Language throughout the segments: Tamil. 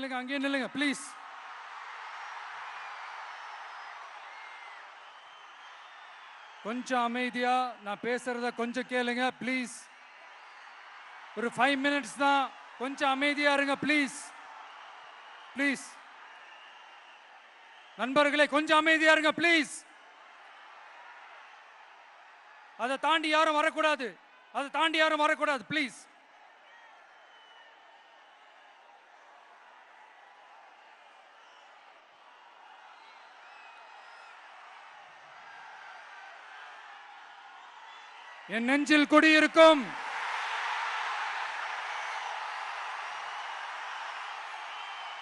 அங்கே நில்லுங்க ப்ளீஸ். கொஞ்சம் அமைதியா நான் பேசுறத கொஞ்சம் கேளுங்க ப்ளீஸ். ஒரு 5 minutes தான், கொஞ்சம் அமைதியா இருங்க ப்ளீஸ். ப்ளீஸ் நண்பர்களே, கொஞ்சம் அமைதியா இருங்க ப்ளீஸ். அதை தாண்டி யாரும் வரக்கூடாது, அதை தாண்டி யாரும் வரக்கூடாது ப்ளீஸ். என் நெஞ்சில் குடியிருக்கும்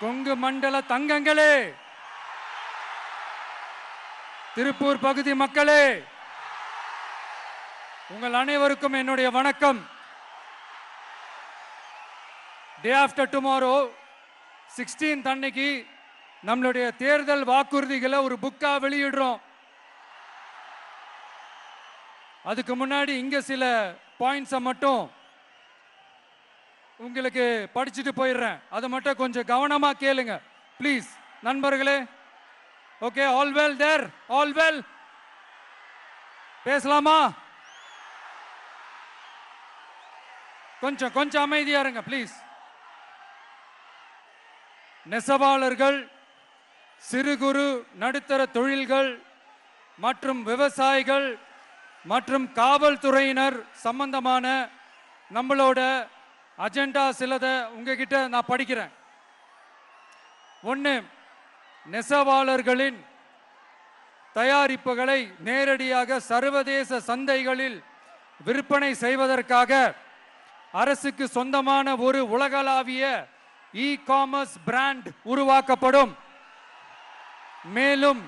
கொங்கு மண்டல தங்கங்களே, திருப்பூர் பகுதி மக்களே, உங்கள் அனைவருக்கும் என்னுடைய வணக்கம். டே ஆஃப்டர் டுமாரோ 16th அன்னைக்கு நம்மளுடைய தேர்தல் வாக்குறுதிகளை ஒரு புக்கா வெளியிடுறோம். அதுக்கு முன்னாடி இங்க சில பாயிண்ட்ஸை மட்டும் உங்களுக்கு படிச்சுட்டு போயிடுறேன். அதை மட்டும் கொஞ்சம் கவனமா கேளுங்க ப்ளீஸ் நண்பர்களே. ஓகே, ஆல் வெல் தேர், ஆல் வெல். பேசலாமா? கொஞ்சம் கொஞ்சம் அமைதியா இருங்க ப்ளீஸ். நெசவாளர்கள், சிறு குறு நடுத்தர தொழில்கள் மற்றும் விவசாயிகள் மற்றும் காவல்துறையினர் சம்பந்தமான நம்மளோட அஜெண்டா சிலதை உங்ககிட்ட நான் படிக்கிறேன். ஒன்று, நெசவாளர்களின் தயாரிப்புகளை நேரடியாக சர்வதேச சந்தைகளில் விற்பனை செய்வதற்காக அரசுக்கு சொந்தமான ஒரு உலகளாவிய இ-காமர்ஸ் பிராண்ட் உருவாக்கப்படும். மேலும்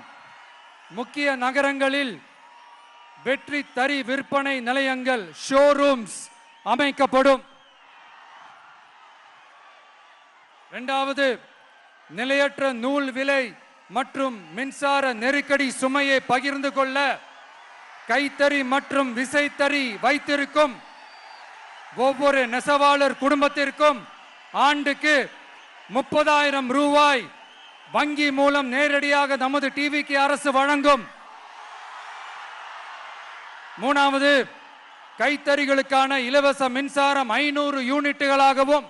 முக்கிய நகரங்களில் வெற்றி தறி விற்பனை நிலையங்கள், ஷோரூம்ஸ் அமைக்கப்படும். இரண்டாவது, நிலையற்ற நூல் விலை மற்றும் மின்சார நெருக்கடி சுமையை பகிர்ந்து கொள்ள கைத்தறி மற்றும் விசைத்தறி வைத்திருக்கும் ஒவ்வொரு நெசவாளர் குடும்பத்திற்கும் ஆண்டுக்கு 30,000 ரூபாய் வங்கி மூலம் நேரடியாக நமது டிவிக்கு அரசு வழங்கும். மூணாவது, கைத்தறிகளுக்கான இலவச மின்சாரம் 500 யூனிட்டுகளாகவும்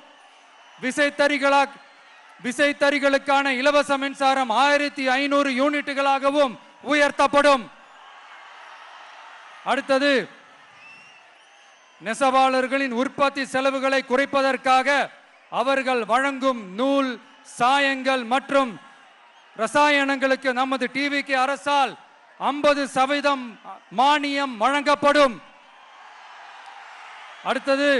விசைத்தறிகளுக்கான இலவச மின்சாரம் 1500 யூனிட்டுகளாகவும் உயர்த்தப்படும். அடுத்தது, நெசவாளர்களின் உற்பத்தி செலவுகளை குறைப்பதற்காக அவர்கள் வழங்கும் நூல், சாயங்கள் மற்றும் ரசாயனங்களுக்கு நமது டிவிக்கு அரசால் 50% மானியம் வழங்கப்படும். அடுத்தது,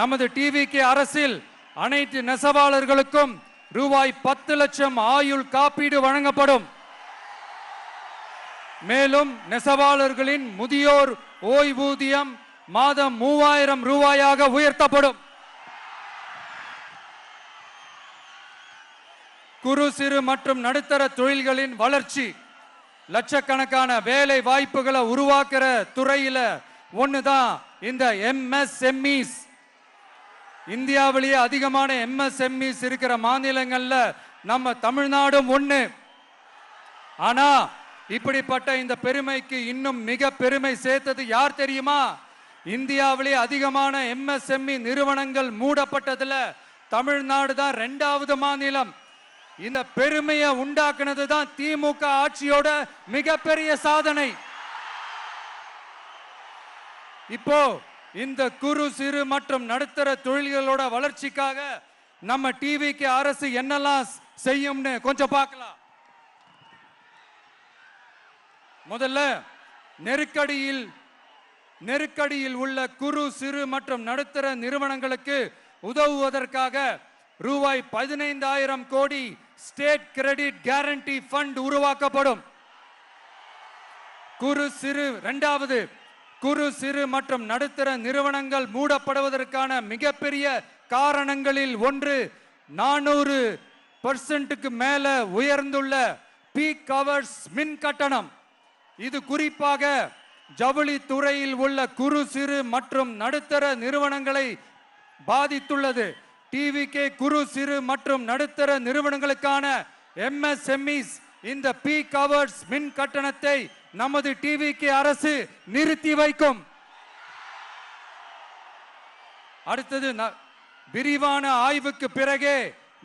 நமது டிவிக்கு அரசில் அனைத்து நெசவாளர்களுக்கும் ரூபாய் 10 லட்சம் ஆயுள் காப்பீடு வழங்கப்படும். மேலும் நெசவாளர்களின் முதியோர் ஓய்வூதியம் மாதம் 3000 ரூபாயாக உயர்த்தப்படும். குறு சிறு மற்றும் நடுத்தர தொழில்களின் வளர்ச்சி, லட்சக்கணக்கான வேலை வாய்ப்புகளை உருவாக்குற துறையில ஒண்ணுதான் இந்த எம்எஸ்எம்இஸ். இந்தியாவிலேயே அதிகமான எம்எஸ்எம்இஸ் இருக்கிற மாநிலங்கள்ல நம்ம தமிழ்நாடும் ஒண்ணு. ஆனா இப்படிப்பட்ட இந்த பெருமைக்கு இன்னும் மிக பெருமை சேர்த்தது யார் தெரியுமா? இந்தியாவிலேயே அதிகமான எம்எஸ்எம்இ நிறுவனங்கள் மூடப்பட்டதுல தமிழ்நாடு தான் 2வது மாநிலம். இந்த பெருமையை உண்டாக்குனது தான் திமுக ஆட்சியோட மிகப்பெரிய சாதனை. இப்போ இந்த குறு சிறு மற்றும் நடுத்தர தொழில்களோட வளர்ச்சிக்காக நம்ம டிவிக்கு அரசு என்னெல்லாம் செய்யும்னு கொஞ்சம் பார்க்கலாம். முதல்ல, நெருக்கடியில் உள்ள குறு சிறு மற்றும் நடுத்தர நிறுவனங்களுக்கு உதவுவதற்காக ரூபாய் 15,000 கோடி ஸ்டேட் கிரெடிட் கேரண்டி ஃபண்ட் உருவாக்கப்படும். இரண்டாவது, குறு சிறு மற்றும் நடுத்தர நிறுவனங்கள் மூடப்படுவதற்கான மிகப்பெரிய காரணங்களில் ஒன்று 400% மேல உயர்ந்துள்ள பீக் ஹவர்ஸ் மின் கட்டணம். இது குறிப்பாக ஜவுளி துறையில் உள்ள குறு சிறு மற்றும் நடுத்தர நிறுவனங்களை பாதித்துள்ளது. டிவிகே குறு சிறு மற்றும் நடுத்தர நிறுவனங்களுக்கான MSMEs இந்த பீக் ஹவர்ஸ் மின் கட்டணத்தை நமது டிவிகே அரசு நிறுத்தி வைக்கும். அடுத்தது விரிவான ஆய்வுக்கு பிறகே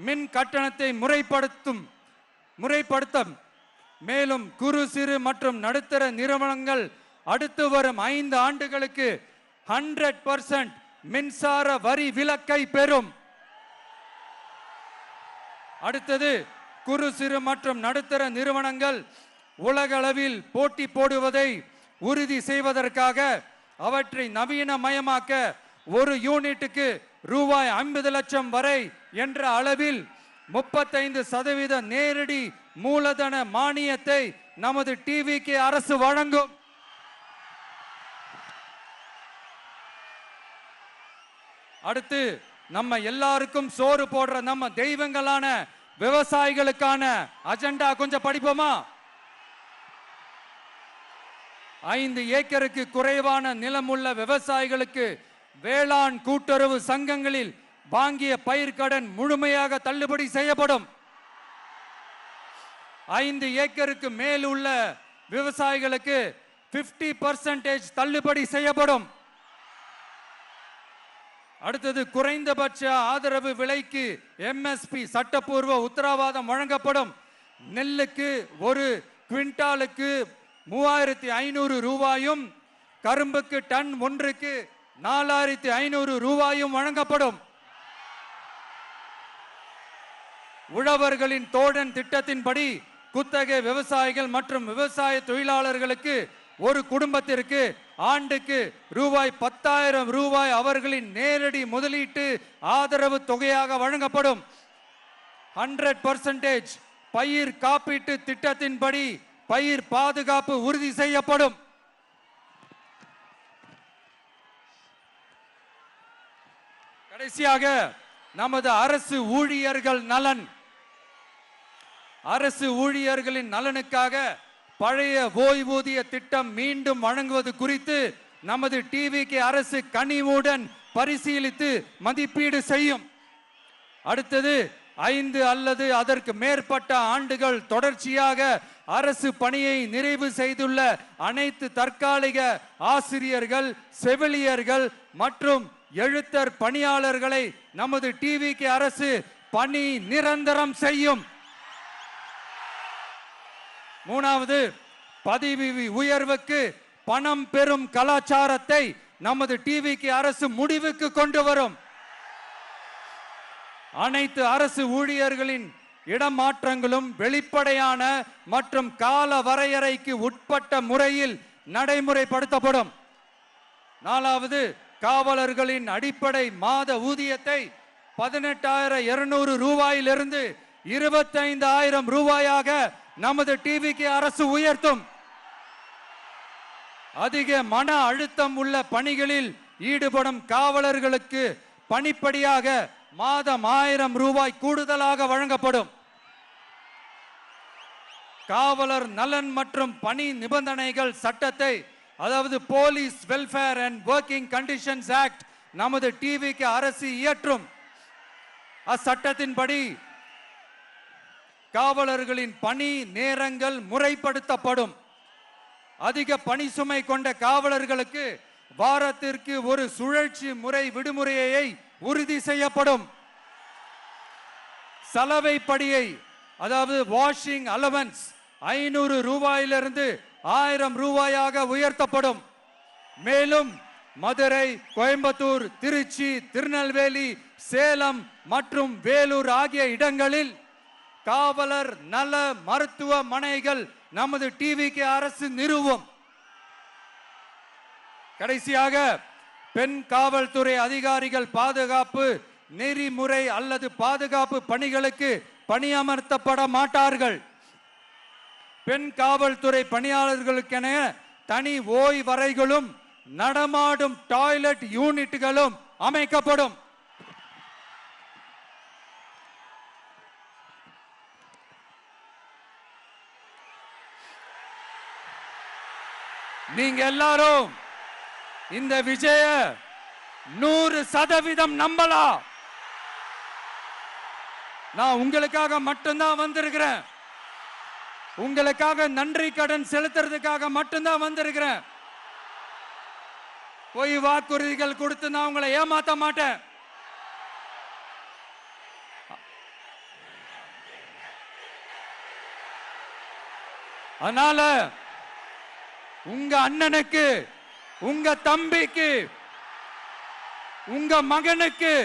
மின் கட்டணத்தை முறைப்படுத்தும். மேலும் குறு சிறு மற்றும் நடுத்தர நிறுவனங்கள் அடுத்து வரும் 5 ஆண்டுகளுக்கு 100% மின்சார வரி விலக்கை பெறும். அடுத்தது குறு சிறு மற்றும் நடுத்தர நிறுவனங்கள் உலகளவில் போட்டி போடுவதை உறுதி செய்வதற்காக அவற்றை நவீனமயமாக்க ஒரு யூனிட்டுக்கு ரூபாய் 50 லட்சம் வரை என்ற அளவில் 35% நேரடி மூலதன மானியத்தை நமது டிவிகே அரசு வழங்கும். அடுத்து நம்ம எல்லாருக்கும் சோறு போடுற நம்ம தெய்வங்களான விவசாயிகளுக்கான அஜெண்டா கொஞ்சம் படிப்போமா? 5 ஏக்கருக்கு குறைவான நிலமுள்ள விவசாயிகளுக்கு வேளாண் கூட்டுறவு சங்கங்களில் வாங்கிய பயிர்க்கடன் முழுமையாக தள்ளுபடி செய்யப்படும். 5 ஏக்கருக்கு மேல் உள்ள விவசாயிகளுக்கு 50% தள்ளுபடி செய்யப்படும். அடுத்தது குறைந்தபட்ச ஆதரவு விலைக்கு MSP சட்டப்பூர்வ உத்தரவாதம் வழங்கப்படும். நெல்லுக்கு ஒரு குவிண்டாலுக்கு 3500 ரூபாயும் கரும்புக்கு டன் ஒன்றுக்கு 4500 ரூபாயும் வழங்கப்படும். உழவர்களின் தோழன் திட்டத்தின்படி குத்தகை விவசாயிகள் மற்றும் விவசாய தொழிலாளர்களுக்கு ஒரு குடும்பத்திற்கு ஆண்டுக்கு ரூபாய் 10,000 ரூபாய் அவர்களின் நேரடி முதலீட்டு ஆதரவு தொகையாக வழங்கப்படும். 100% பயிர் காப்பீட்டு திட்டத்தின்படி பயிர் பாதுகாப்பு உறுதி செய்யப்படும். கடைசியாக நமது அரசு ஊழியர்கள் நலன். அரசு ஊழியர்களின் நலனுக்காக பழைய ஓய்வூதிய திட்டம் மீண்டும் வழங்குவது குறித்து நமது டிவிகே அரசு கனிவுடன் பரிசீலித்து மதிப்பீடு செய்யும். அடுத்தது 5 அல்லது அதற்கு மேற்பட்ட ஆண்டுகள் தொடர்ச்சியாக அரசு பணியை நிறைவு செய்துள்ள அனைத்து தற்காலிக ஆசிரியர்கள், செவிலியர்கள் மற்றும் எழுத்தர் பணியாளர்களை நமது டிவிகே அரசு பணி நிரந்தரம் செய்யும். 3வது, பதவி உயர்வுக்கு பணம் பெறும் கலாச்சாரத்தை நமது டிவிகே அரசு முடிவுக்கு கொண்டு வரும். அனைத்து அரசு ஊழியர்களின் இடமாற்றங்களும் வெளிப்படையான மற்றும் கால வரையறைக்கு உட்பட்ட முறையில் நடைமுறைப்படுத்தப்படும். 4வது, காவலர்களின் அடிப்படை மாத ஊதியத்தை 18,200 ரூபாயிலிருந்து 25,000 ரூபாயாக நமது டிவிகே அரசு உயர்த்தும். அதிக மன அழுத்தம் உள்ள பணிகளில் ஈடுபடும் காவலர்களுக்கு பணிப்படியாக மாதம் 1000 ரூபாய் கூடுதலாக வழங்கப்படும். காவலர் நலன் மற்றும் பணி நிபந்தனைகள் சட்டத்தை, அதாவது police welfare and working conditions act, நமது டிவிகே அரசு இயற்றும். அச்சட்டத்தின்படி காவலர்களின் பணி நேரங்கள் முறைப்படுத்தப்படும். அதிக பணி சுமை கொண்ட காவலர்களுக்கு வாரத்திற்கு ஒரு சுழற்சி முறை விடுமுறையை உறுதி செய்யப்படும். சலவை படியை, அதாவது வாஷிங் அலவன்ஸ் 500 ரூபாயிலிருந்து 1000 ரூபாயாக உயர்த்தப்படும். மேலும் மதுரை, கோயம்புத்தூர், திருச்சி, திருநெல்வேலி, சேலம் மற்றும் வேலூர் ஆகிய இடங்களில் காவலர் நல மருத்துவமனைகள் நமது டிவிகே அரசு நிறுவும். கடைசியாக பெண் காவல்துறை அதிகாரிகள் பாதுகாப்பு நெறிமுறை அல்லது பாதுகாப்பு பணிகளுக்கு பணியமர்த்தப்பட மாட்டார்கள். பெண் காவல்துறை பணியாளர்களுக்கென தனி ஓய்வறைகளும் நடமாடும் டாய்லெட் யூனிட்டுகளும் அமைக்கப்படும். நீங்க எல்லாரும் இந்த விஜய 100% நம்பலாம். நான் உங்களுக்காக மட்டும்தான் வந்திருக்கிறேன். உங்களுக்காக நன்றி கடன் செலுத்துறதுக்காக மட்டும்தான் வந்திருக்கிறேன். பொய் வாக்குறுதிகள் கொடுத்து நான் உங்களை ஏமாத்த மாட்டேன். அதனால உங்க அண்ணனுக்கு, உங்க தம்பிக்கு, உங்க மகனுக்கு,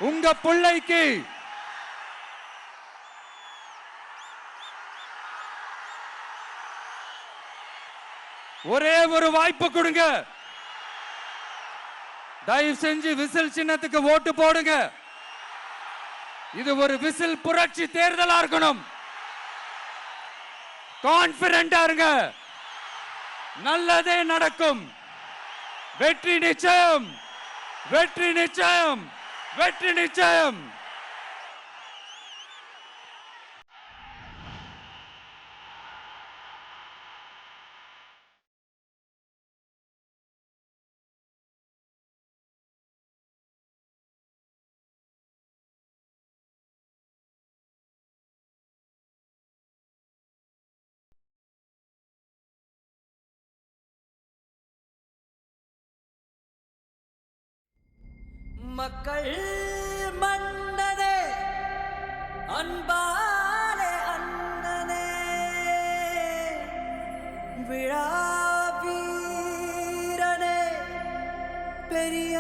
உங்க பிள்ளைக்கு ஒரே ஒரு வாய்ப்பு கொடுங்க. தயவு செஞ்சு விசில் சின்னத்துக்கு ஓட்டு போடுங்க. இது ஒரு விசில் புரட்சி தேர்தலா இருக்கணும். கான்பிடென்டா இருங்க. நல்லதே நடக்கும். வெற்றி நிச்சயம், வெற்றி நிச்சயம், வெற்றி நிச்சயம். மக்கள் மன்னனே, அன்பாலே அண்ணனே, விழா வீரனே, பெரிய